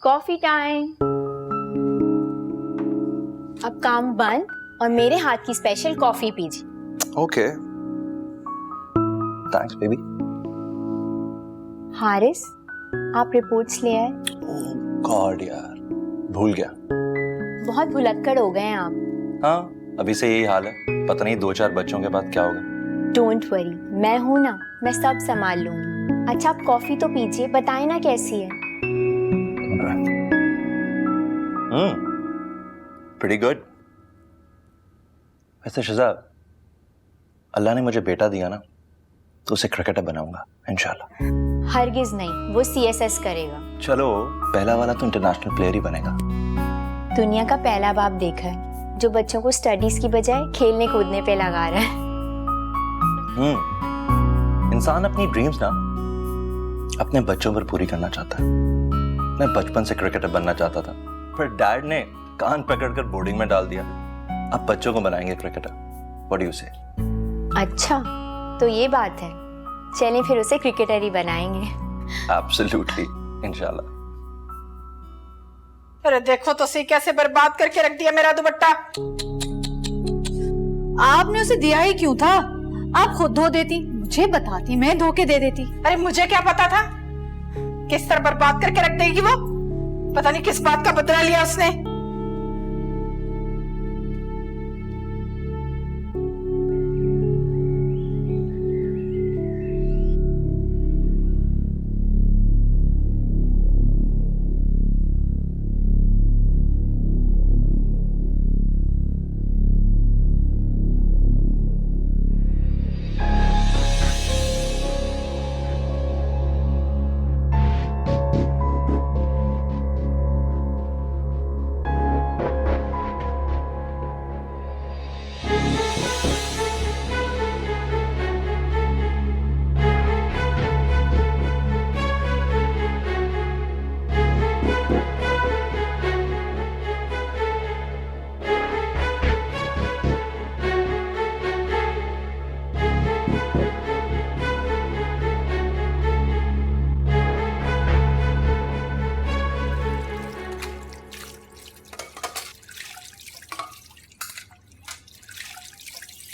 Coffee time. अब काम बंद और मेरे हाथ की स्पेशल कॉफी पीजिए। Okay, thanks baby. हारिस, आप रिपोर्ट्स ले आए? ओह गॉड यार, भूल गया। बहुत भुलक्कड़ हो गए हैं आप। हाँ, अभी से यही हाल है, पता नहीं 2-4 बच्चों के बाद क्या होगा। डोंट वरी, मैं हूं ना, मैं सब संभाल लूंगी। अच्छा आप कॉफी तो पीजिए, बताएं ना कैसी है। Pretty good. वैसे शहजाद, अल्लाह ने मुझे बेटा दिया ना, तो उसे क्रिकेटर बनाऊंगा इंशाल्लाह। हरगिज नहीं, वो CSS करेगा। चलो, पहला वाला तो इंटरनेशनल प्लेयर ही बनेगा। दुनिया का पहला बाप देखा है जो बच्चों को स्टडीज की बजाय खेलने कूदने पे लगा रहा है। इंसान अपनी ड्रीम्स ना अपने बच्चों पर पूरी करना चाहता है। मैं बचपन से क्रिकेटर बनना चाहता था, पर डैड ने कान पकड़कर बोर्डिंग में डाल दिया। अब बच्चों को बनाएंगे क्रिकेटर। व्हाट डू यू से? अच्छा, तो ये बात है। चलें फिर उसे क्रिकेटर ही बनाएंगे। एब्सोल्युटली, इंशाल्लाह। अरे देखो तो सही, कैसे बर्बाद करके रख दिया मेरा दुपट्टा। आपने उसे दिया ही क्यों था? आप खुद धो देती, मुझे बताती, मैं धो के दे देती। अरे मुझे क्या पता था किस तरह बर्बाद करके रख देगी वो। पता नहीं किस बात का बदला लिया उसने।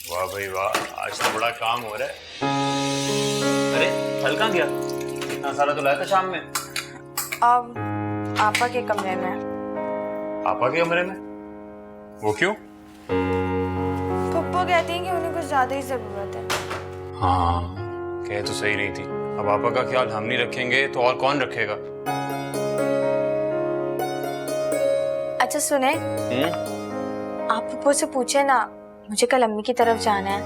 वाह भाई वाह, आज तो बड़ा काम हो रहा है। अरे फल कहाँ गया? इतना सारा तो लाया था शाम में। अब आपा के कमरे में। पापा के कमरे में? वो क्यों? पप्पा कहती हैं कि उन्हें कुछ ज्यादा ही जरूरत है। हाँ, कह तो सही रही थी। अब पापा का ख्याल हम नहीं रखेंगे तो और कौन रखेगा? अच्छा सुने, आप पप्पू से पूछे ना, मुझे कल अम्मी की तरफ जाना है।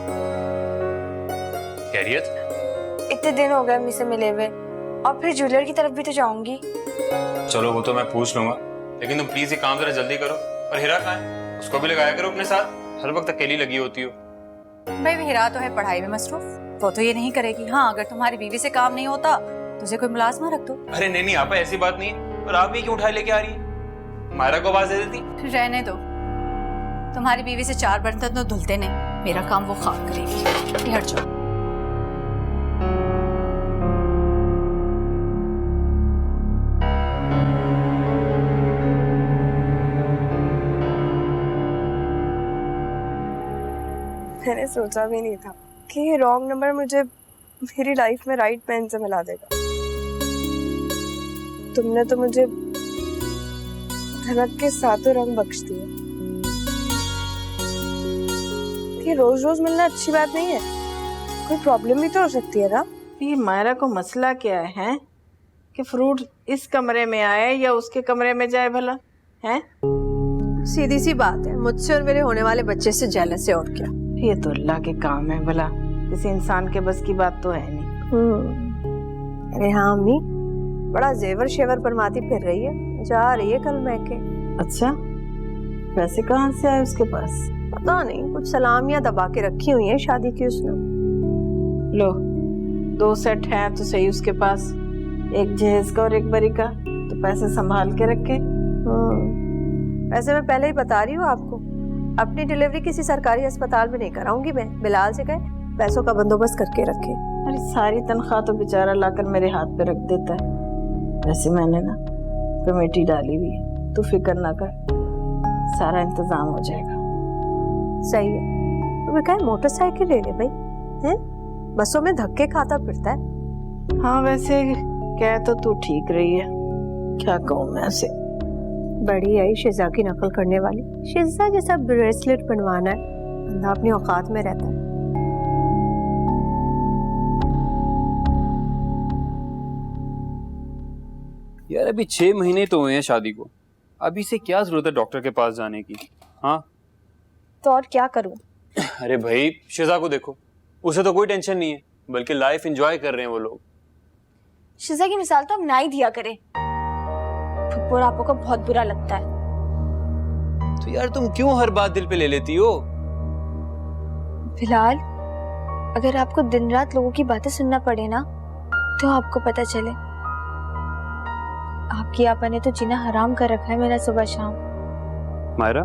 खैरियत? इतने दिन हो गए अम्मी से मिले हुए, और फिर ज्वेलर की तरफ भी तो जाऊंगी। चलो वो तो मैं पूछ लूंगा, लेकिन तुम प्लीज ये काम जरा जल्दी करो। और हीरा कहाँ है? उसको भी लगाया करो अपने साथ, हर वक्त अकेली लगी होती हो। भाई हीरा तो है पढ़ाई में मसरूफ, वो तो ये नहीं करेगी। हाँ, अगर तुम्हारी बीवी से काम नहीं होता तो उसे कोई मुलाजमा रख दो। अरे नहीं नहीं आपा, ऐसी बात नहीं है। और आप भी क्यों उठाए लेके आ रही है? मायरा को आवाज दे देती। रहने दो, तुम्हारी बीवी से 4 बर्तन तो धुलते नहीं, मेरा काम वो खाक करेगी। हट जाओ। मैंने सोचा भी नहीं था कि ये रॉन्ग नंबर मुझे मेरी लाइफ में राइट मैन से मिला देगा। तुमने तो मुझे धनक के सातों रंग बख्श दिए। ये रोज रोज मिलना अच्छी बात नहीं है, कोई प्रॉब्लम भी तो हो सकती है ना। ये मायरा को मसला क्या है कि फ्रूट इस कमरे में आए या उसके कमरे में जाए भला है? सीधी सी बात है, मुझसे और मेरे होने वाले बच्चे से जेलस है, और क्या। ये तो अल्लाह के काम है भला, किसी इंसान के बस की बात तो है नहीं। अरे हाँ अम्मी, बड़ा जेवर शेवर बनवाती फिर रही है, जा रही है कल महके। अच्छा, पैसे कहाँ से आए उसके पास? पता नहीं, कुछ सलामियां दबा के रखी हुई है शादी की उसने। लो, 2 सेट है तो सही उसके पास, एक जहेज का और एक बरी का, तो पैसे संभाल के रखे। वैसे मैं पहले ही बता रही हूँ आपको, अपनी डिलीवरी किसी सरकारी अस्पताल में नहीं कराऊंगी मैं। बिलाल से कहे पैसों का बंदोबस्त करके रखे। अरे सारी तनख्वाह तो बेचारा लाकर मेरे हाथ पे रख देता है। वैसे मैंने ना कमेटी डाली हुई है, तू फिक्र ना कर, सारा इंतजाम हो जाएगा। सही है। तो मैं कहा मोटरसाइकिल ले ले भाई, हैं? बसों में धक्के खाता फिरता है। हाँ वैसे कह तो तू ठीक रही है, क्या कहूँ मैं उसे। बड़ी आई शिजा की नकल करने वाली। शिजा जैसा ब्रेसलेट बनवाना है, बंदा अपनी औकात में रहता है। यार अभी 6 महीने तो हुए हैं शादी को, अभी से क्या जरूरत है डॉक्टर के पास जाने की? हाँ तो और क्या करूं? अरे भाई शिजा को देखो, उसे तो कोई टेंशन नहीं है, बल्कि लाइफ एंजॉय कर रहे हैं वो लोग। शिजा की मिसाल तो अब ना ही दिया करे, फुटबॉल आपको को बहुत बुरा लगता है। तो यार तुम क्यों हर बात दिल पे ले लेती हो? फिलहाल अगर आपको दिन रात लोगों की बातें सुनना पड़े ना, तो आपको पता चले आपकी आपा ने तो जीना हराम कर रखा है मेरा सुबह शाम। मायरा,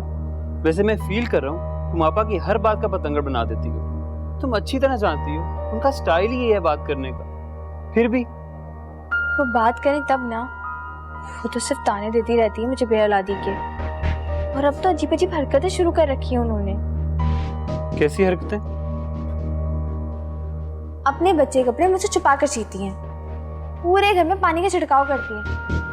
वैसे मैं फील कर रहा हूँ तुम आपा की हर बात का पतंगड़ बना देती हो। तुम अच्छी तरह जानती हो उनका स्टाइल ही है बात करने का, फिर भी वो बात करें तब ना, वो तो सिर्फ ताने देती रहती है मुझे बेऔलादी के। और अब तो अजीब अजीब हरकतें शुरू कर रखी है उन्होंने। कैसी हरकतें? अपने बच्चे के कपड़े मुझसे छुपा कर सीती हैं, पूरे घर में पानी का छिड़काव करती हैं,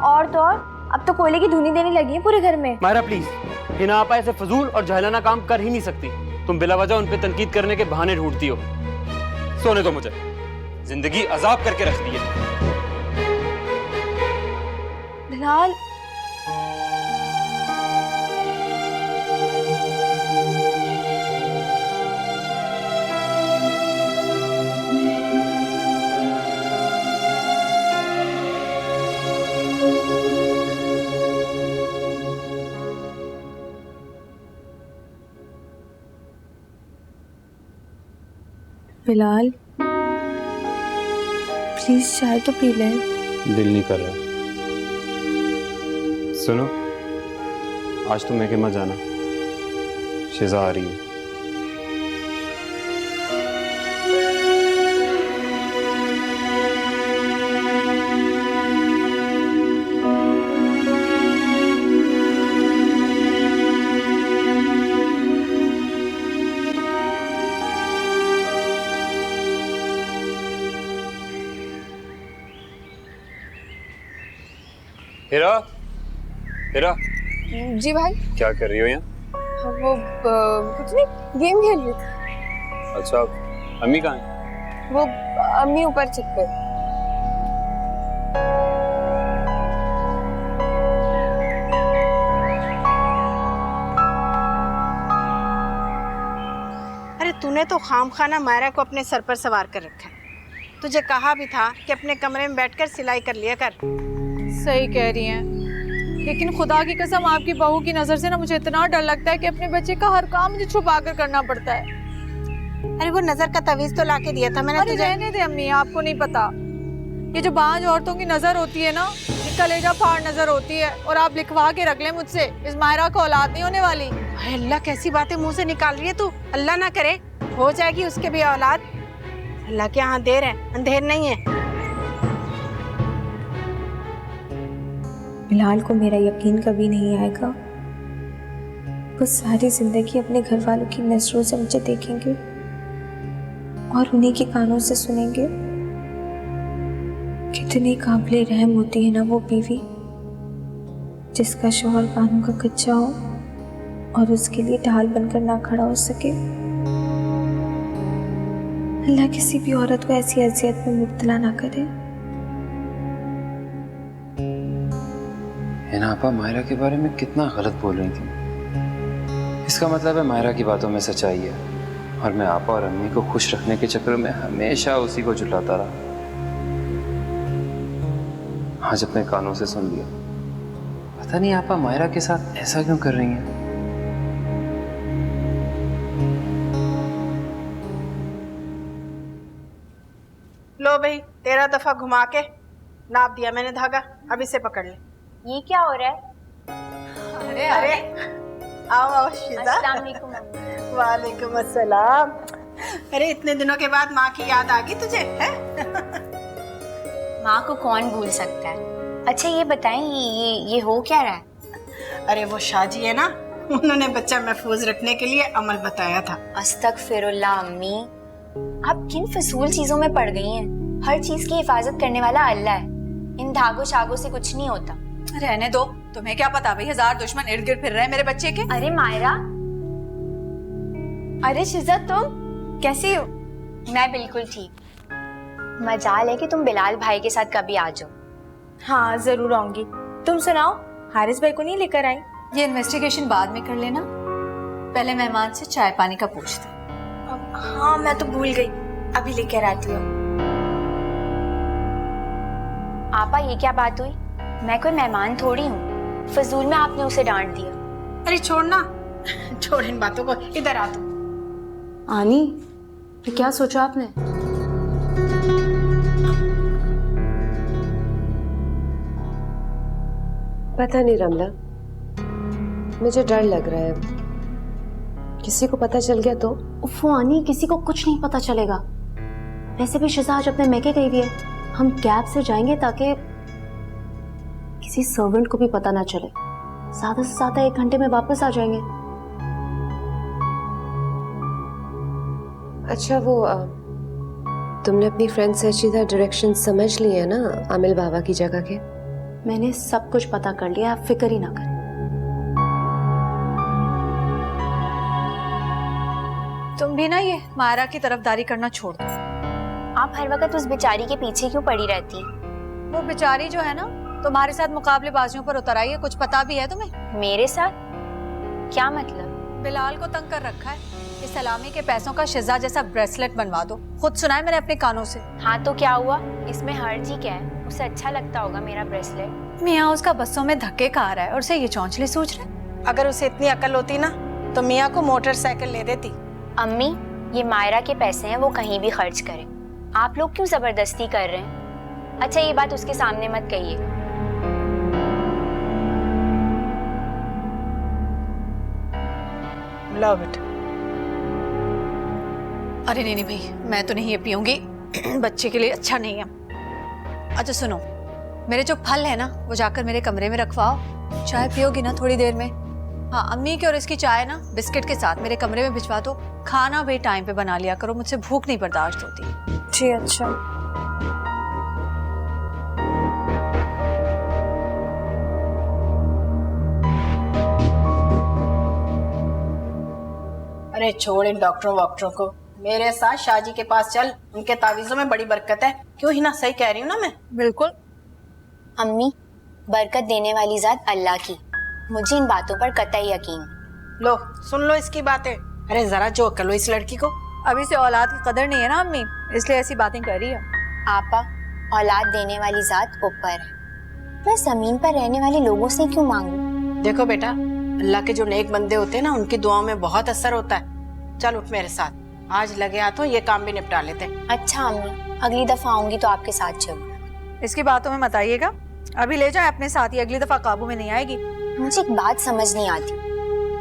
और तो और अब तो कोयले की धुनी देने लगी है पूरे घर में। मायरा प्लीज, हिना आपा ऐसे फजूल और जहलाना काम कर ही नहीं सकती। तुम बिला वजह उन पे तनकीद करने के बहाने ढूंढती हो। सोने दो मुझे, जिंदगी अजाब करके रख दी है। बिलाल, बिलाल प्लीज चाय तो पी ले। दिल नहीं कर रहा। सुनो, आज तुम मेरे मत जाना, शिजा आ रही है। हीरा, हीरा, जी भाई। क्या कर रही हो यहाँ? वो कुछ नहीं, गेम खेल रही थी। अच्छा, अम्मी कहाँ है? वो अम्मी ऊपर छत पे। अरे तूने तो खामखाना मायरा को अपने सर पर सवार कर रखा है। तुझे कहा भी था कि अपने कमरे में बैठकर सिलाई कर लिया कर। सही कह रही हैं, लेकिन खुदा की कसम आपकी बहू की नजर से ना मुझे इतना डर लगता है कि अपने बच्चे का हर काम मुझे छुपा कर करना पड़ता है। अरे वो नजर का तवीज तो लाके दिया था मैंने तुझे। रहने दे अम्मी, आपको नहीं पता, ये जो बांझ औरतों की नजर होती है ना, ये कलेजा फाड़ नजर होती है। और आप लिखवा के रख लें मुझसे, इस मायरा को औलाद नहीं होने वाली। अल्लाह, कैसी बातें मुंह से निकाल रही है तू। अल्लाह ना करे हो जाएगी उसके भी औलाद। अल्लाह के यहाँ देर है, अंधेर नहीं है। बिलाल को मेरा यकीन कभी नहीं आएगा। वो सारी जिंदगी अपने घर वालों की नजरों से मुझे देखेंगे और उन्हीं के कानों से सुनेंगे। कितनी काबिले रहम होती है ना वो बीवी, जिसका शौहर कानों का कच्चा हो और उसके लिए ढाल बनकर ना खड़ा हो सके। अल्लाह किसी भी औरत को ऐसी अजियत में मुब्तला ना करे। हिना आपा मायरा के बारे में कितना गलत बोल रही थी। इसका मतलब है मायरा की बातों में सच्चाई है और मैं आपा और अम्मी को खुश रखने के चक्कर में हमेशा उसी को झुलाता रहा। आज अपने कानों से सुन लिया। पता नहीं आपा मायरा के साथ ऐसा क्यों कर रही हैं। लो भाई, 13 दफा घुमा के नाप दिया मैंने धागा, अब इसे पकड़ ले। ये क्या हो रहा है? अरे अरे, आओ आओ शिजा। अस्सलाम वालेकुम मम्मी। वालेकुम अस्सलाम। अरे इतने दिनों के बाद माँ की याद आ गई तुझे है? माँ को कौन भूल सकता है, अच्छा ये बताएं, ये हो क्या रहा है? अरे वो शाहजी है ना, उन्होंने बच्चा महफूज रखने के लिए अमल बताया था। अस्तगफिरुल्लाह अम्मी, आप किन फजूल चीजों में पड़ गई हैं? हर चीज की हिफाजत करने वाला अल्लाह है, इन धागों शागों से कुछ नहीं होता। रहने दो, तुम्हें क्या पता भाई, 1000 दुश्मन इर्द गिर्द फिर रहे हैं मेरे बच्चे के। अरे मायरा, अरे शिजा तुम कैसी हो? मैं बिल्कुल ठीक। मजाल है कि तुम बिलाल भाई के साथ कभी आ जाओ। हाँ जरूर आऊंगी। तुम सुनाओ, हारिस भाई को नहीं लेकर आई? ये इन्वेस्टिगेशन बाद में कर लेना, पहले मेहमान से चाय पानी का पूछते। हाँ मैं तो भूल गई, अभी लेकर आती हूँ। आपा ये क्या बात हुई? मैं कोई मेहमान थोड़ी हूँ, फजूल में आपने उसे डांट दिया। अरे छोड़ ना, छोड़ इन बातों को, इधर आ तू। आनी, ये क्या सोचा आपने? पता नहीं रमला, मुझे डर लग रहा है। किसी को पता चल गया तो? उफ़ो आनी, किसी को कुछ नहीं पता चलेगा। वैसे भी शिजा आज अपने मैके गई हुई है, हम कैब से जाएंगे ताकि किसी सर्वेंट को भी पता ना चले। ज्यादा से ज्यादा 1 घंटे में वापस आ जाएंगे। अच्छा वो तुमने अपनी फ्रेंड से अच्छी तरह डायरेक्शन समझ ली है ना आमिल बाबा की जगह के? मैंने सब कुछ पता कर लिया, आप फिक्र ही ना करें। तुम भी ना ये मायरा की तरफदारी करना छोड़ दो। आप हर वक्त उस बेचारी के पीछे क्यों पड़ी रहती हैं? वो बेचारी जो है ना, तुम्हारे साथ मुकाबलेबाजियों पर उतर आई है, कुछ पता भी है तुम्हें? मेरे साथ? क्या मतलब? बिलाल को तंग कर रखा है, इस सलामी के पैसों का शिजा जैसा ब्रेसलेट बनवा दो। खुद सुना है मैंने अपने कानों से। हाँ तो क्या हुआ? इसमें हर्ज ही क्या है? उसे अच्छा लगता होगा मेरा ब्रेसलेट। मियाँ उसका बसों में धक्के खा रहा है और उसे ये चौंचले सूझ रहा है। अगर उसे इतनी अकल होती ना तो मियाँ को मोटरसाइकिल ले देती। अम्मी, ये मायरा के पैसे हैं, वो कहीं भी खर्च करें। आप लोग क्यों जबरदस्ती कर रहे हैं? अच्छा ये बात उसके सामने मत कहिए। लो बेटा। अरे नहीं भाई, मैं तो नहीं ये पीऊंगी, बच्चे के लिए अच्छा नहीं है। अच्छा सुनो, मेरे जो फल है ना वो जाकर मेरे कमरे में रखवाओ। चाय पियोगी ना थोड़ी देर में? हाँ, अम्मी की और इसकी चाय ना बिस्किट के साथ मेरे कमरे में भिजवा दो। खाना भी टाइम पे बना लिया करो, मुझसे भूख नहीं बर्दाश्त होती। जी अच्छा। अरे छोड़ इन डॉक्टरों वॉक्टरों को, मेरे साथ शाहजी के पास चल, उनके तावीज़ों में बड़ी बरकत है। क्यों ही ना, सही कह रही हूँ ना मैं? बिल्कुल। अम्मी, बरकत देने वाली जात अल्लाह की, मुझे इन बातों पर कतई यकीन। लो सुन लो इसकी बातें। अरे जरा जो अकल हो इस लड़की को। अभी से औलाद की कदर नहीं है ना अम्मी, इसलिए ऐसी बातें कर रही है। आपा, औलाद देने वाली जात ऊपर है, मैं जमीन पर रहने वाले लोगों से क्यों मांगू? देखो बेटा, अल्लाह के जो नेक बंदे होते हैं ना, उनकी दुआओं में बहुत असर होता है। चल उठ मेरे साथ, आज लगे हाथों ये काम भी निपटा लेते हैं। अच्छा अम्मी, अगली दफा आऊंगी तो आपके साथ चलूं। इसकी बातों में मत आइएगा, अभी ले जाए अपने साथ ही, अगली दफा काबू में नहीं आएगी। मुझे एक बात समझ नहीं आती,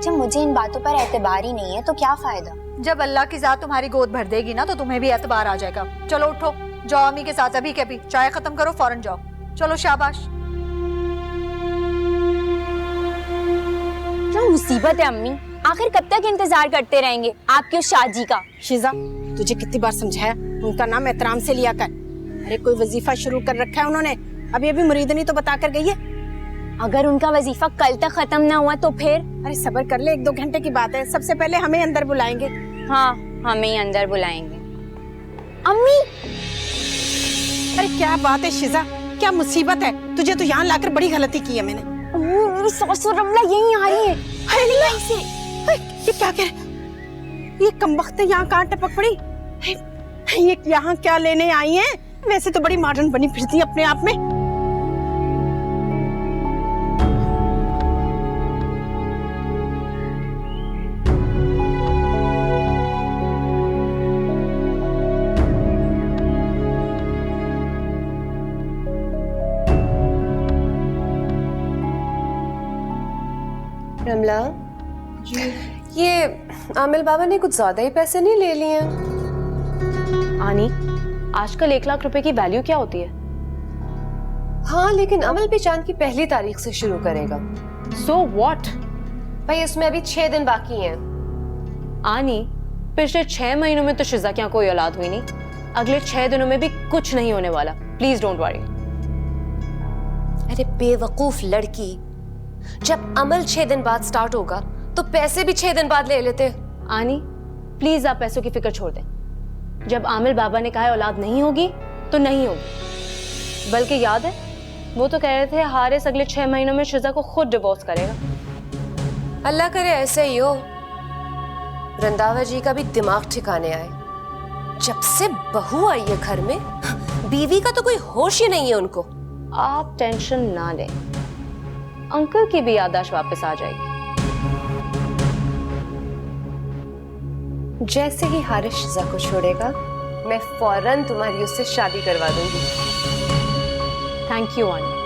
जब मुझे इन बातों पर एतबार ही नहीं है तो क्या फायदा? जब अल्लाह की जात तुम्हारी गोद भर देगी ना तो तुम्हें भी एतबार आ जाएगा। चलो उठो, जाओ अम्मी के साथ अभी के अभी, चाय खत्म करो, फौरन जाओ। चलो शाबाश। क्या मुसीबत है अम्मी, आखिर कब तक इंतजार करते रहेंगे आपके उस शाहजी का? शिजा, तुझे कितनी बार समझाया, उनका नाम एहतराम से लिया कर। अरे कोई वजीफा शुरू कर रखा है उन्होंने, अभी अभी मुरीदनी तो बता कर गई है। अगर उनका वजीफा कल तक खत्म ना हुआ तो फिर? अरे सब्र कर ले, 1-2 घंटे की बात है। सबसे पहले हमें अंदर बुलाएंगे। हाँ, हमें ही अंदर बुलाएंगे। अम्मी, अरे क्या बात है शिजा, क्या मुसीबत है? तुझे तो यहाँ लाकर बड़ी गलती की है मैंने। मेरी सासु रमला यहीं आ रही है। ये क्या कह रहे? ये कमबख्त यहाँ कहाँ टपक पड़ी? ये यहाँ क्या लेने आई हैं? वैसे तो बड़ी मॉडर्न बनी फिरती है अपने आप में। रमला जी, ये आमिल बाबा ने कुछ ज्यादा ही पैसे नहीं ले लिए हैं? आनी, आजकल 1 लाख रुपए की वैल्यू क्या होती है? हाँ, लेकिन अमल भी चांद की पहली तारीख से शुरू करेगा। So what? भाई उसमें अभी 6 दिन बाकी हैं। आनी, पिछले 6 महीनों में तो शिजा के यहाँ कोई औलाद हुई नहीं, अगले 6 दिनों में भी कुछ नहीं होने वाला। Please don't worry. अरे बेवकूफ लड़की, जब अमल 6 दिन बाद स्टार्ट होगा तो पैसे भी 6 दिन बाद ले लेते। आनी प्लीज आप पैसों की फिक्र छोड़ दें। जब आमिर बाबा ने कहा औलाद नहीं होगी तो नहीं होगी। बल्कि याद है, वो तो कह रहे थे हारिस अगले 6 महीनों में शिजा को खुद डिवोर्स करेगा। अल्लाह करे ऐसे ही हो। रंधावा जी का भी दिमाग ठिकाने आए। जब से बहू आई है घर में, बीवी का तो कोई होश ही नहीं है उनको। आप टेंशन ना लें, अंकल की भी याददाश्त वापस आ जाएगी। जैसे ही हारिस शिजा को छोड़ेगा, मैं फौरन तुम्हारी उससे शादी करवा दूंगी। थैंक यू आनी।